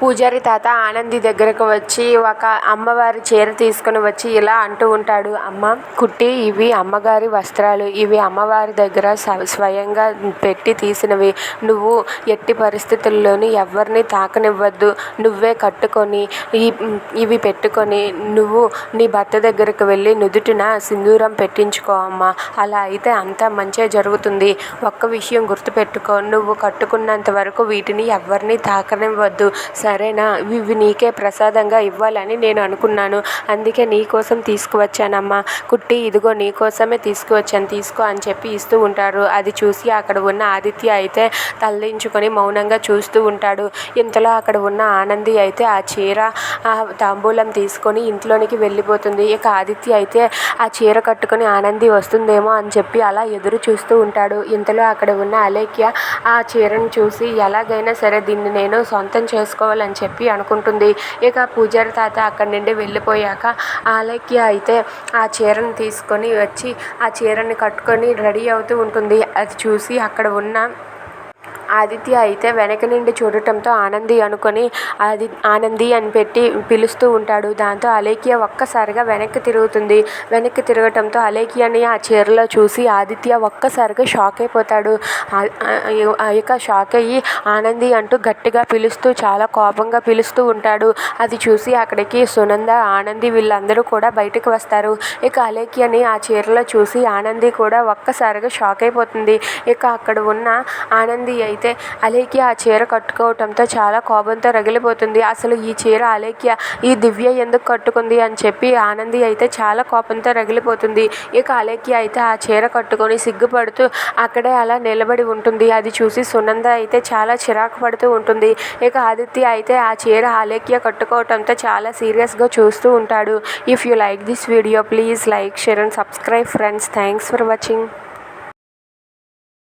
పూజారి తాత ఆనంది దగ్గరకు వచ్చి ఒక అమ్మవారి చీర తీసుకుని వచ్చి ఇలా అంటూ ఉంటాడు. అమ్మ కుట్టి, ఇవి అమ్మగారి వస్త్రాలు, ఇవి అమ్మవారి దగ్గర స్వయంగా పెట్టి తీసినవి. నువ్వు ఎట్టి పరిస్థితుల్లోని ఎవరిని తాకనివ్వద్దు. నువ్వే కట్టుకొని ఇవి పెట్టుకొని నువ్వు నీ భర్త దగ్గరకు వెళ్ళి నుదుటిన సింధూరం పెట్టించుకో అమ్మ. అలా అయితే అంతా మంచిగా జరుగుతుంది. ఒక్క విషయం గుర్తుపెట్టుకో, నువ్వు కట్టుకున్నంత వరకు వీటిని ఎవరిని తాకనివ్వద్దు, సరేనా? ఇవి నీకే ప్రసాదంగా ఇవ్వాలని నేను అనుకున్నాను, అందుకే నీకోసం తీసుకువచ్చానమ్మా. కుట్టి, ఇదిగో నీకోసమే తీసుకువచ్చాను, తీసుకో అని చెప్పి ఇస్తూ ఉంటారు. అది చూసి అక్కడ ఉన్న ఆదిత్య అయితే తలదించుకొని మౌనంగా చూస్తూ ఉంటాడు. ఇంతలో అక్కడ ఉన్న ఆనంది అయితే ఆ చీర ఆ తాంబూలం తీసుకొని ఇంట్లోనికి వెళ్ళిపోతుంది. ఇక ఆదిత్య అయితే ఆ చీర కట్టుకొని ఆనంది వస్తుందేమో అని చెప్పి అలా ఎదురు చూస్తూ ఉంటాడు. ఇంతలో అక్కడ ఉన్న అలేఖ్య ఆ చీరను చూసి ఎలాగైనా సరే దీన్ని నేను సొంతం చేసుకోవాలని చెప్పి అనుకుంటుంది. ఇక పూజారి తాత అక్కడి నుండి వెళ్ళిపోయాక అలేఖ్య అయితే ఆ చీరను తీసుకొని వచ్చి ఆ చీరని కట్టుకొని రెడీ అవుతూ ఉంటుంది. అది చూసి అక్కడ ఉన్న ఆదిత్య అయితే వెనక నుండి చూడటంతో ఆనంది అనుకొని ఆనంది అని పెట్టి పిలుస్తూ ఉంటాడు. దాంతో అలేఖ్య ఒక్కసారిగా వెనక్కి తిరుగుతుంది. వెనక్కి తిరగటంతో అలేఖ్యని ఆ చీరలో చూసి ఆదిత్య ఒక్కసారిగా షాక్ అయిపోతాడు. ఇక షాక్ అయ్యి ఆనంది అంటూ గట్టిగా పిలుస్తూ చాలా కోపంగా పిలుస్తూ ఉంటాడు. అది చూసి అక్కడికి సునంద, ఆనంది వీళ్ళందరూ కూడా బయటకు వస్తారు. ఇక అలేఖ్యని ఆ చీరలో చూసి ఆనంది కూడా ఒక్కసారిగా షాక్ అయిపోతుంది. ఇక అక్కడ ఉన్న ఆనంది అయితే అలేఖ్య ఆ చీర కట్టుకోవటంతో చాలా కోపంతో రగిలిపోతుంది. అసలు ఈ చీర అలేఖ్య ఈ దివ్య ఎందుకు కట్టుకుంది అని చెప్పి ఆనంది అయితే చాలా కోపంతో రగిలిపోతుంది. ఇక అలేఖ్య అయితే ఆ చీర కట్టుకొని సిగ్గుపడుతూ అక్కడే అలా నిలబడి ఉంటుంది. అది చూసి సునంద అయితే చాలా చిరాకు పడుతూ ఉంటుంది. ఇక ఆదిత్య అయితే ఆ చీర అలేఖ్య కట్టుకోవటంతో చాలా సీరియస్గా చూస్తూ ఉంటాడు. If you like this video, please like, share and subscribe friends. Thanks for watching.